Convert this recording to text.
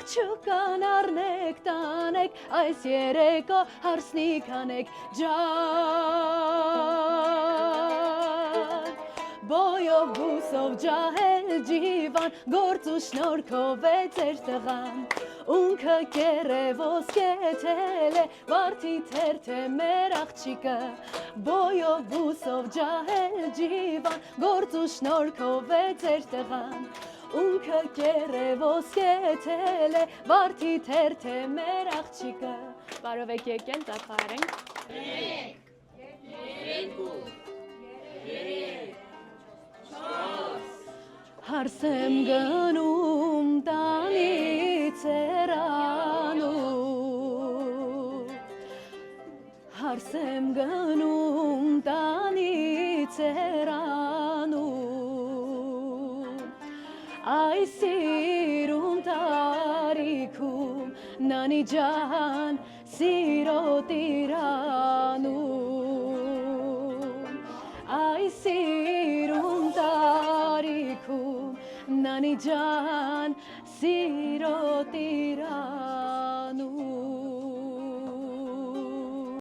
աղջկան առնեք տանեք, այս երեկո հարսնի կանեք ջան Բոյով բուսով ջահել ջիվան, գործ ու շնորքով է ձեր տղան Ունքը կերևոսկեթել է, վարդի թերթ է մեր աղջիկը Բոյով բուսով ջահել ջիվան, գործ ու շնորքով է ձեր տղան Ունքը կերևոսկեթել է, վարդի թերթ է մեր աղջիկը Բարով եք եկեն, ծափահարենք Հարս եմ գնում տանից հեռանում Հարս եմ գնում տանից հեռանում Այս սիրուն տարիքում նանի ջան սիրո տիրանում Այս սիրուն տարիքում նանի ջան սիրո տիրան